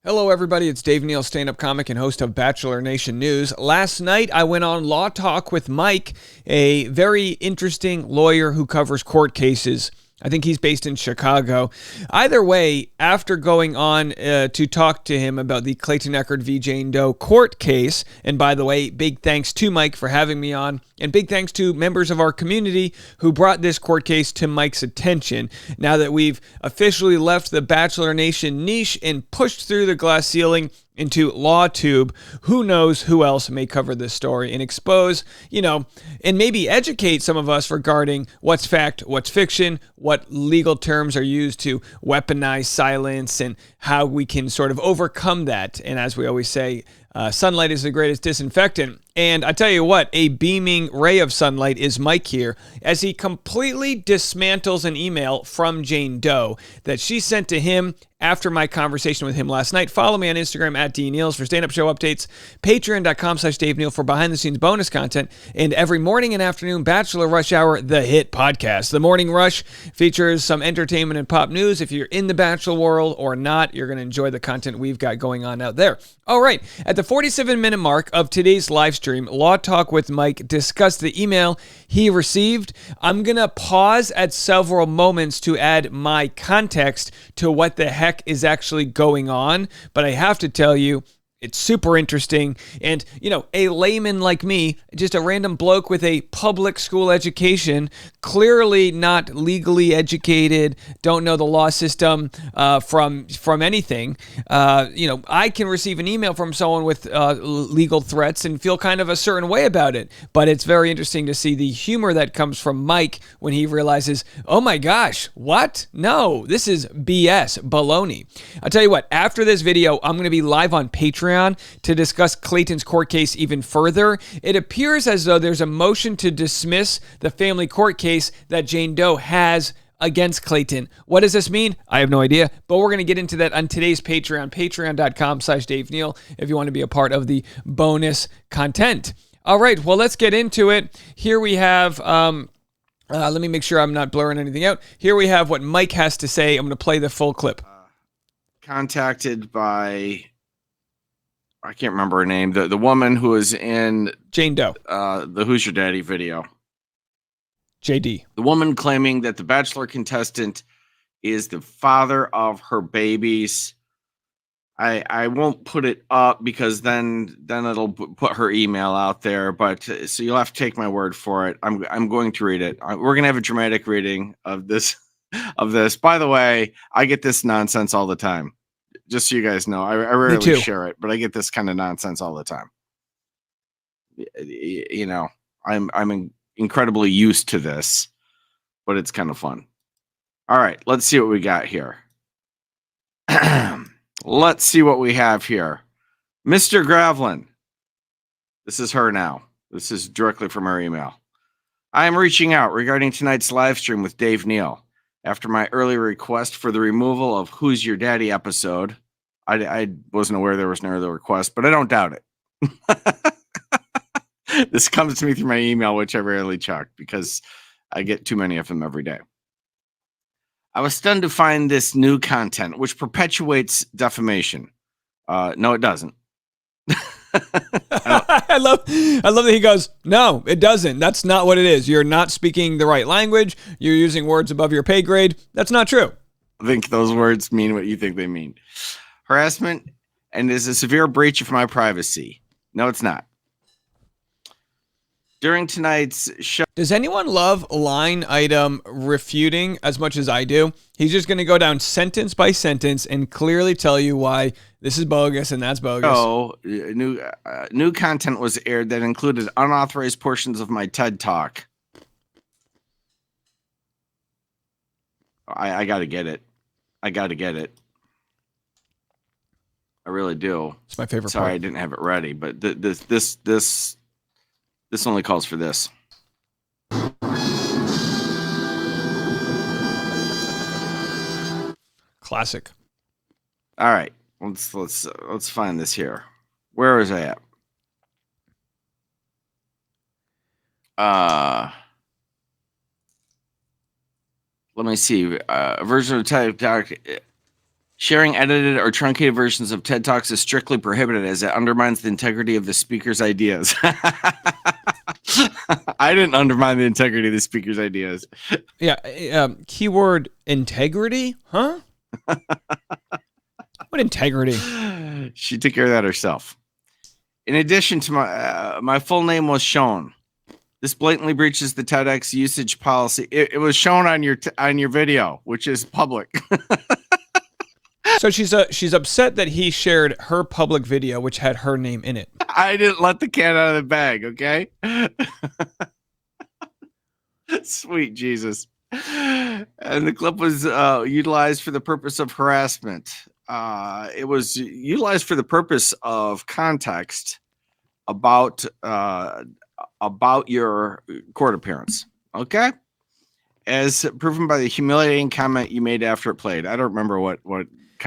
Hello, everybody. It's Dave Neal, stand-up comic and host of Bachelor Nation News. Last night, I went on Law Talk with Mike, a very interesting lawyer who covers court cases. I think he's based in Chicago. Either way, after going on to talk to him about the Clayton v. Jane Doe court case, and by the way, big thanks to Mike for having me on, and big thanks to members of our community who brought this court case to Mike's attention. Now that we've officially left the Bachelor Nation niche and pushed through the glass ceiling into LawTube, who knows who else may cover this story and expose, and maybe educate some of us regarding what's fact, what's fiction, what legal terms are used to weaponize silence, and how we can sort of overcome that. And as we always say, sunlight is the greatest disinfectant. And I tell you what, a beaming ray of sunlight is Mike here, as he completely dismantles an email from Jane Doe that she sent to him after my conversation with him last night. Follow me on Instagram at DNeals for stand-up show updates, patreon.com/Dave Neal for behind-the-scenes bonus content, and every morning and afternoon, Bachelor Rush Hour, the hit podcast. The Morning Rush features some entertainment and pop news. If you're in the Bachelor world or not, you're going to enjoy the content we've got going on out there. All right, at the 47-minute mark of today's live stream, Law Talk with Mike discussed the email he received. I'm going to pause at several moments to add my context to what the heck is actually going on, but I have to tell you, it's super interesting. And, a layman like me, just a random bloke with a public school education, clearly not legally educated, don't know the law system from anything. I can receive an email from someone with legal threats and feel kind of a certain way about it. But it's very interesting to see the humor that comes from Mike when he realizes, oh my gosh, what? No, this is BS, baloney. I'll tell you what, after this video, I'm going to be live on Patreon to discuss Clayton's court case even further. It appears as though there's a motion to dismiss the family court case that Jane Doe has against Clayton. What does this mean? I have no idea, but we're going to get into that on today's Patreon, patreon.com/Dave Neal, if you want to be a part of the bonus content. All right, well, let's get into it. Here we have, let me make sure I'm not blurring anything out. Here we have what Mike has to say. I'm going to play the full clip. Contacted by, I can't remember her name, the woman who is in Jane Doe, the Who's Your Daddy video. JD. The woman claiming that the Bachelor contestant is the father of her babies. I won't put it up because then it'll put her email out there. But so you'll have to take my word for it. I'm going to read it. We're gonna have a dramatic reading of this. By the way, I get this nonsense all the time. Just so you guys know, I rarely share it, but I get this kind of nonsense all the time. I'm incredibly used to this, but it's kind of fun. All right, let's see what we got here. Let's see what we have here. Mr. Gravlin. This is her now. This is directly from her email. I am reaching out regarding tonight's live stream with Dave Neal. After my earlier request for the removal of Who's Your Daddy episode, I wasn't aware there was an earlier request, but I don't doubt it. This comes to me through my email, which I rarely check because I get too many of them every day. I was stunned to find this new content, which perpetuates defamation. No, it doesn't. I love that he goes, no, it doesn't. That's not what it is. You're not speaking the right language. You're using words above your pay grade. That's not true. I think those words mean what you think they mean. Harassment and is a severe breach of my privacy. No, it's not. During tonight's show. Does anyone love line item refuting as much as I do? He's just going to go down sentence by sentence and clearly tell you why this is bogus and that's bogus. New content was aired that included unauthorized portions of my TED Talk. I got to get it. I really do. It's my favorite Sorry, part. I didn't have it ready, but this only calls for this. Classic. All right, let's find this here. Where is I at? Let me see. A version of type doc. Sharing edited or truncated versions of TED Talks is strictly prohibited as it undermines the integrity of the speaker's ideas. I didn't undermine the integrity of the speaker's ideas. Yeah, keyword integrity? Huh? What integrity? She took care of that herself. In addition to my full name was shown. This blatantly breaches the TEDx usage policy. It was shown on your video, which is public. So she's upset that he shared her public video, which had her name in it. I didn't let the cat out of the bag, okay? Sweet Jesus. And the clip was utilized for the purpose of harassment. It was utilized for the purpose of context about your court appearance, okay? As proven by the humiliating comment you made after it played. I don't remember what.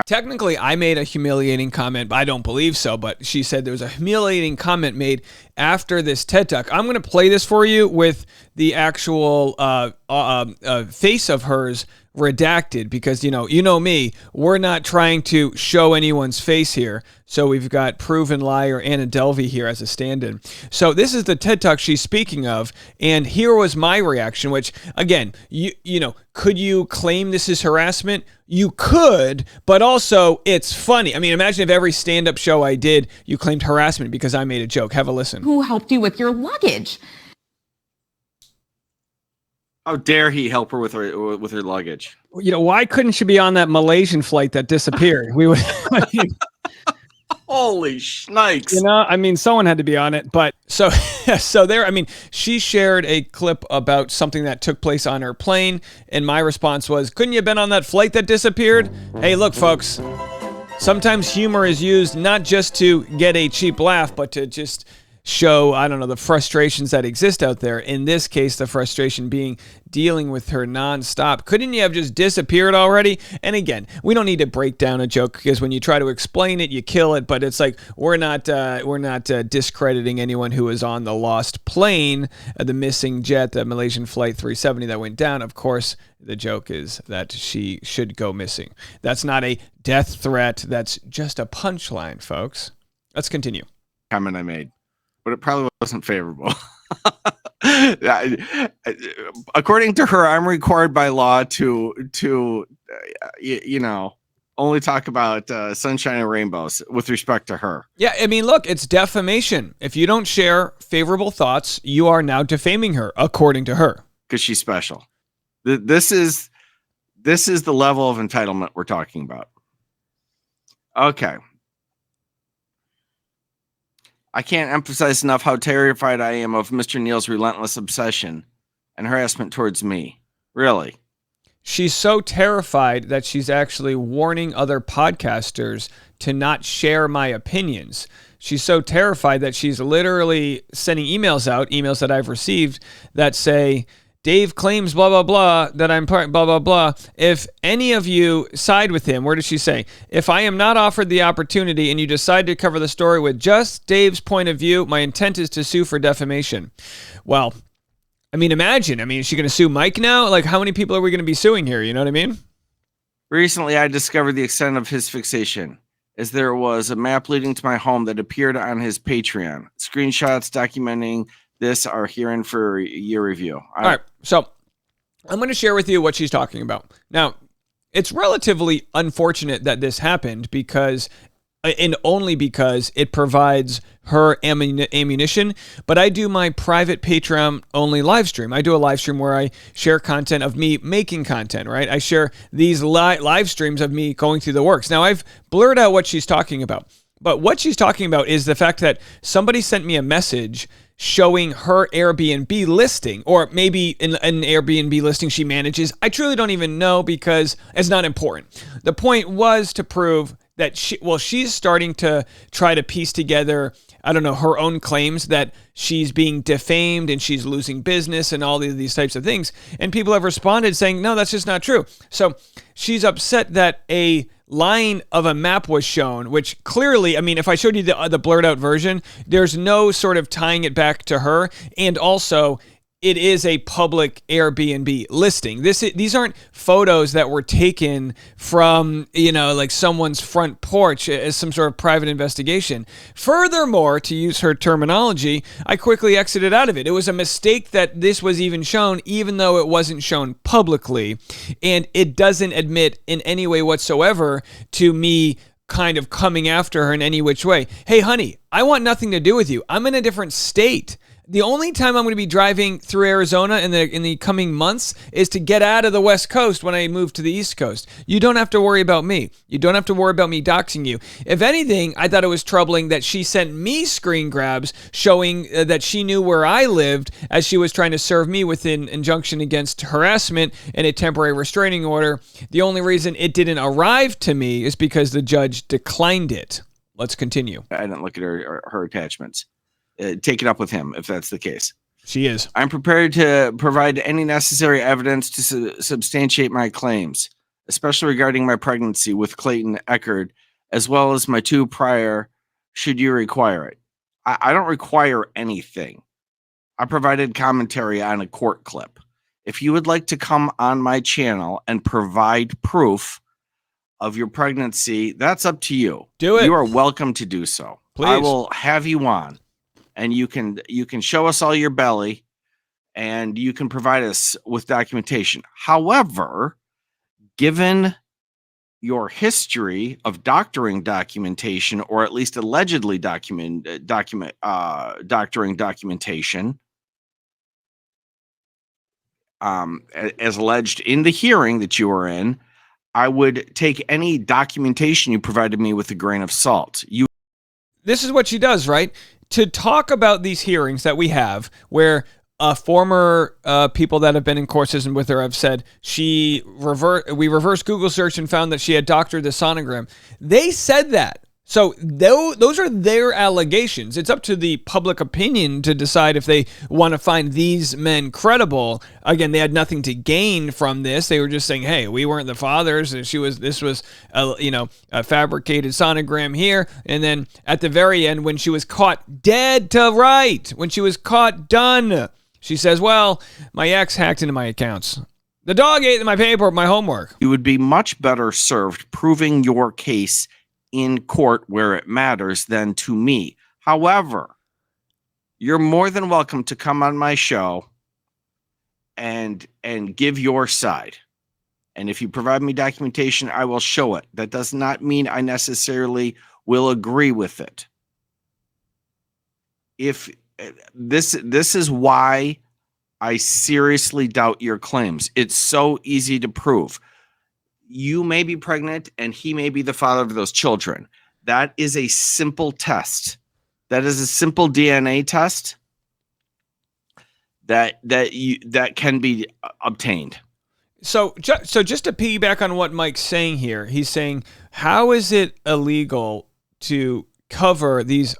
Technically, I made a humiliating comment, but I don't believe so. But she said there was a humiliating comment made after this TED Talk. I'm going to play this for you with the actual face of hers redacted because, you know me, we're not trying to show anyone's face here. So we've got proven liar Anna Delvey here as a stand-in. So this is the TED Talk she's speaking of. And here was my reaction, which, again, could you claim this is harassment? You could, but also it's funny. I mean, imagine if every stand-up show I did, you claimed harassment because I made a joke. Have a listen. Who helped you with your luggage? How dare he help her with her luggage? Why couldn't she be on that Malaysian flight that disappeared? We would. Holy shnikes. Someone had to be on it. But so there, she shared a clip about something that took place on her plane. And my response was, couldn't you have been on that flight that disappeared? Hey, look, folks, sometimes humor is used not just to get a cheap laugh, but to just show, the frustrations that exist out there. In this case, the frustration being dealing with her nonstop. Couldn't you have just disappeared already? And again, we don't need to break down a joke because when you try to explain it, you kill it. But it's like we're not discrediting anyone who was on the lost plane, the missing jet, the Malaysian flight 370 that went down. Of course, the joke is that she should go missing. That's not a death threat. That's just a punchline, folks. Let's continue. Comment I made. But it probably wasn't favorable. According to her, I'm required by law to only talk about sunshine and rainbows with respect to her. Yeah, look, it's defamation. If you don't share favorable thoughts, you are now defaming her, according to her. Because she's special. This is the level of entitlement we're talking about. Okay. I can't emphasize enough how terrified I am of Mr. Neal's relentless obsession and harassment towards me. Really. She's so terrified that she's actually warning other podcasters to not share my opinions. She's so terrified that she's literally sending emails that I've received that say, Dave claims blah, blah, blah, that I'm part blah, blah, blah. If any of you side with him, where does she say? If I am not offered the opportunity and you decide to cover the story with just Dave's point of view, my intent is to sue for defamation. Well, imagine. Is she going to sue Mike now? Like, how many people are we going to be suing here? You know what I mean? Recently, I discovered the extent of his fixation, as there was a map leading to my home that appeared on his Patreon. Screenshots documenting this are herein for your review. All right. So I'm going to share with you what she's talking about. Now, it's relatively unfortunate that this happened because it provides her ammunition. But I do my private Patreon only live stream. I do a live stream where I share content of me making content, right? I share these live streams of me going through the works. Now, I've blurred out what she's talking about. But what she's talking about is the fact that somebody sent me a message showing her Airbnb listing, or maybe an Airbnb listing she manages. I truly don't even know because it's not important. The point was to prove that she's starting to try to piece together, her own claims that she's being defamed and she's losing business and all these types of things. And people have responded saying, no, that's just not true. So she's upset that a line of a map was shown, which clearly, if I showed you the blurred out version, there's no sort of tying it back to her. And also, it is a public Airbnb listing. These aren't photos that were taken from, like someone's front porch as some sort of private investigation. Furthermore, to use her terminology, I quickly exited out of it. It was a mistake that this was even shown, even though it wasn't shown publicly. And it doesn't admit in any way whatsoever to me kind of coming after her in any which way. Hey, honey, I want nothing to do with you. I'm in a different state. The only time I'm going to be driving through Arizona in the coming months is to get out of the West Coast when I move to the East Coast. You don't have to worry about me. You don't have to worry about me doxing you. If anything, I thought it was troubling that she sent me screen grabs showing that she knew where I lived as she was trying to serve me with an injunction against harassment and a temporary restraining order. The only reason it didn't arrive to me is because the judge declined it. Let's continue. I didn't look at her attachments. Take it up with him if that's the case. She is. I'm prepared to provide any necessary evidence to substantiate my claims, especially regarding my pregnancy with Clayton Eckerd, as well as my 2 prior, should you require it. I don't require anything. I provided commentary on a court clip. If you would like to come on my channel and provide proof of your pregnancy, that's up to you. Do it. You are welcome to do so. Please. I will have you on. And you can show us all your belly, and you can provide us with documentation. However, given your history of doctoring documentation, or at least allegedly doctoring documentation, as alleged in the hearing that you were in, I would take any documentation you provided me with a grain of salt. This is what she does, right? To talk about these hearings that we have where former people that have been in court system with her have said we reversed Google search and found that she had doctored the sonogram. They said that. So those are their allegations. It's up to the public opinion to decide if they want to find these men credible. Again, they had nothing to gain from this. They were just saying, "Hey, we weren't the fathers. And this was a fabricated sonogram here." And then at the very end, when she was caught dead to right, when she was caught done, she says, "Well, my ex hacked into my accounts. The dog ate my paper, my homework." You would be much better served proving your case in court where it matters than to me. However, you're more than welcome to come on my show and give your side. And if you provide me documentation, I will show it. That does not mean I necessarily will agree with it. If this is why I seriously doubt your claims. It's so easy to prove. You may be pregnant and he may be the father of those children. That is a simple test. That is a simple DNA test that can be obtained. So just to piggyback on what Mike's saying here, he's saying, how is it illegal to cover these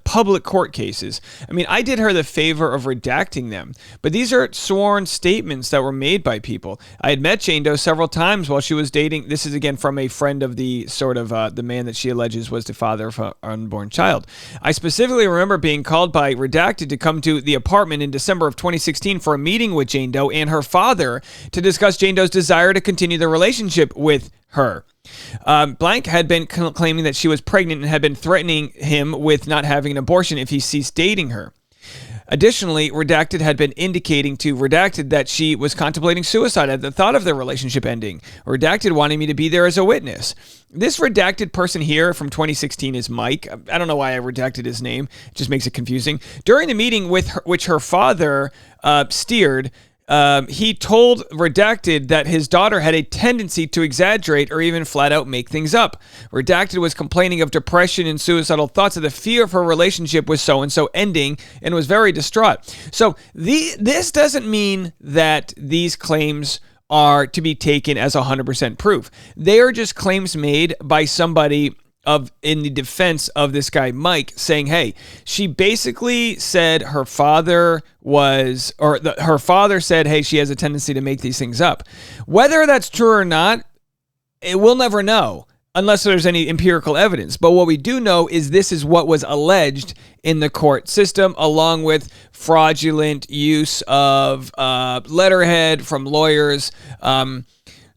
public court cases? I mean, I did her the favor of redacting them, but these are sworn statements that were made by people. I had met Jane Doe several times while she was dating. This is again from a friend of the sort of the man that she alleges was the father of her unborn child. I specifically remember being called by Redacted to come to the apartment in December of 2016 for a meeting with Jane Doe and her father to discuss Jane Doe's desire to continue the relationship with her. Blank had been claiming that she was pregnant and had been threatening him with not having an abortion if he ceased dating her. Additionally, Redacted had been indicating to Redacted that she was contemplating suicide at the thought of their relationship ending. Redacted wanting me to be there as a witness. This redacted person here from 2016 is Mike. I don't know why I redacted his name. It just makes it confusing. During the meeting which her father steered, he told Redacted that his daughter had a tendency to exaggerate or even flat out make things up. Redacted was complaining of depression and suicidal thoughts of the fear of her relationship with so-and-so ending and was very distraught. So this doesn't mean that these claims are to be taken as 100% proof. They are just claims made by somebody in the defense of this guy, Mike, saying, hey, she basically said her father said, hey, she has a tendency to make these things up. Whether that's true or not, we'll never know. unless there's any empirical evidence. But what we do know is this is what was alleged in the court system, along with fraudulent use of letterhead from lawyers, and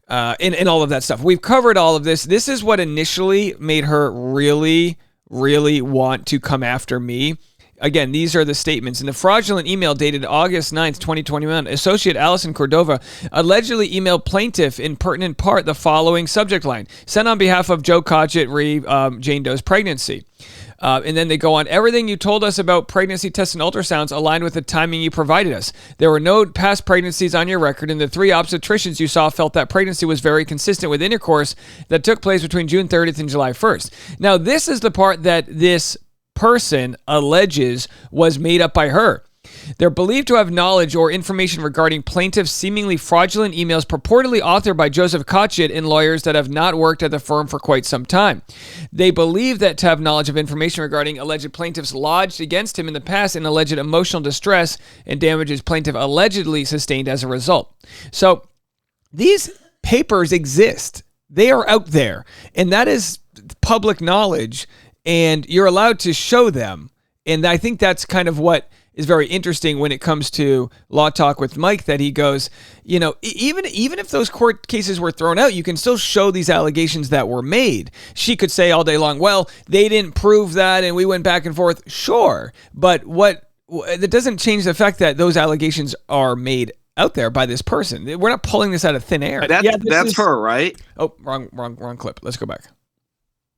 all of that stuff. We've covered all of this. This is what initially made her really, really want to come after me. Again, these are the statements. In the fraudulent email dated August 9th, 2021, Associate Allison Cordova allegedly emailed plaintiff in pertinent part the following subject line: sent on behalf of Joe Codgett re Jane Doe's pregnancy. And then they go on, everything you told us about pregnancy tests and ultrasounds aligned with the timing you provided us. There were no past pregnancies on your record, and the 3 obstetricians you saw felt that pregnancy was very consistent with intercourse that took place between June 30th and July 1st. Now, this is the part that this person alleges was made up by her. They're believed to have knowledge or information regarding plaintiff's seemingly fraudulent emails purportedly authored by Joseph Codgett and lawyers that have not worked at the firm for quite some time. They believe that to have knowledge of information regarding alleged plaintiffs lodged against him in the past and alleged emotional distress and damages plaintiff allegedly sustained as a result. So these papers exist. They are out there, and that is public knowledge, and you're allowed to show them. And I think that's kind of what is very interesting when it comes to Law Talk with Mike, that he goes, you know, even if those court cases were thrown out, you can still show these allegations that were made. She could say all day long, well, they didn't prove that and we went back and forth. Sure, but that doesn't change the fact that those allegations are made out there by this person. We're not pulling this out of thin air. That's her, right? Oh, wrong clip. Let's go back.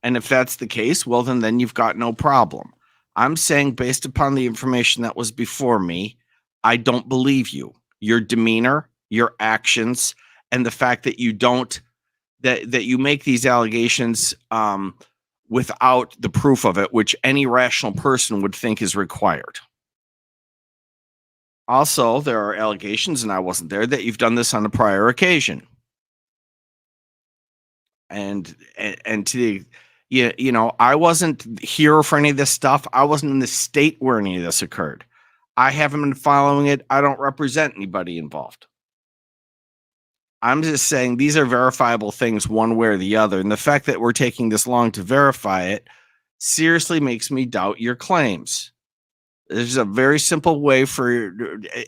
And if that's the case, well, then you've got no problem. I'm saying, based upon the information that was before me, I don't believe you. Your demeanor, your actions, and the fact that you don't, that you make these allegations without the proof of it, which any rational person would think is required. Also, there are allegations, and I wasn't there, that you've done this on a prior occasion. And to the, you know, I wasn't here for any of this stuff. I wasn't in the state where any of this occurred. I haven't been following it. I don't represent anybody involved. I'm just saying these are verifiable things one way or the other. And the fact that we're taking this long to verify it seriously makes me doubt your claims. There's a very simple way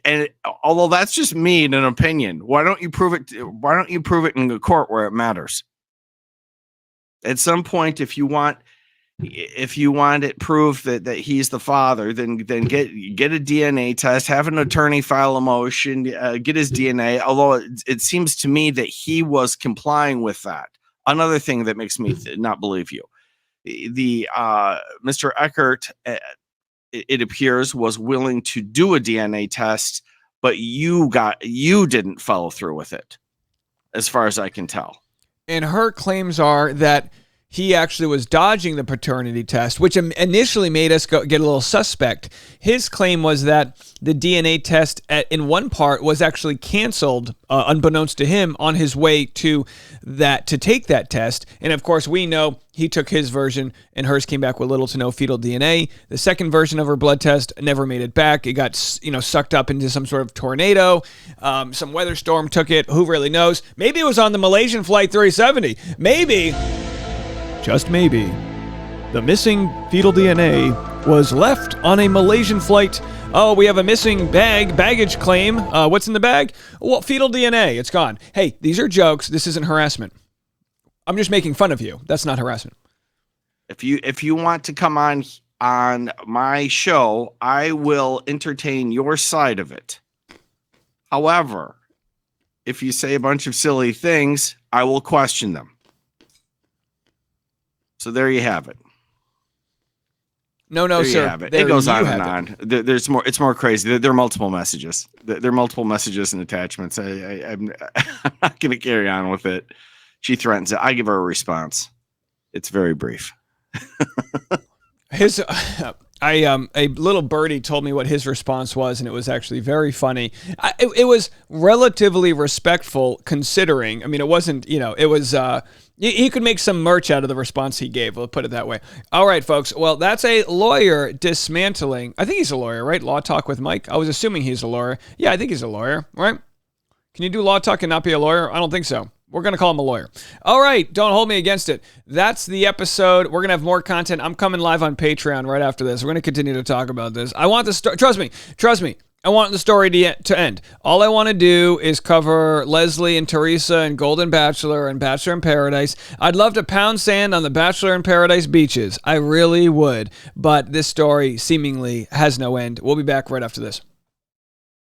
and although that's just me and an opinion, why don't you prove it? Why don't you prove it in the court where it matters? At some point, if you want it proved that he's the father, then get a DNA test, have an attorney file a motion, get his DNA. Although it seems to me that he was complying with that. Another thing that makes me not believe you, the Mr. Eckert, it appears, was willing to do a DNA test, but you didn't follow through with it, as far as I can tell. And her claims are that he actually was dodging the paternity test, which initially made us get a little suspect. His claim was that the DNA test in one part was actually canceled, unbeknownst to him, on his way to take that test. And of course, we know he took his version and hers came back with little to no fetal DNA. The second version of her blood test never made it back. It got, sucked up into some sort of tornado. Some weather storm took it. Who really knows? Maybe it was on the Malaysian Flight 370. Maybe, just maybe, the missing fetal DNA was left on a Malaysian flight. Oh, we have a missing baggage claim. What's in the bag? Well, fetal DNA. It's gone. Hey, these are jokes. This isn't harassment. I'm just making fun of you. That's not harassment. If you want to come on my show, I will entertain your side of it. However, if you say a bunch of silly things, I will question them. So there you have it. No, there sir. You have it. It goes on and on. There's more. It's more crazy. There are multiple messages. There are multiple messages and attachments. I'm not going to carry on with it. She threatens it. I give her a response. It's very brief. A little birdie told me what his response was, and it was actually very funny. It was relatively respectful, considering. I mean, it wasn't. It was. He could make some merch out of the response he gave. We'll put it that way. All right, folks. Well, that's a lawyer dismantling. I think he's a lawyer, right? Law Talk with Mike. I was assuming he's a lawyer. Yeah, I think he's a lawyer, right? Can you do Law Talk and not be a lawyer? I don't think so. We're going to call him a lawyer. All right, don't hold me against it. That's the episode. We're going to have more content. I'm coming live on Patreon right after this. We're going to continue to talk about this. I want the story. Trust me. I want the story to end. All I want to do is cover Leslie and Teresa and Golden Bachelor and Bachelor in Paradise. I'd love to pound sand on the Bachelor in Paradise beaches. I really would. But this story seemingly has no end. We'll be back right after this.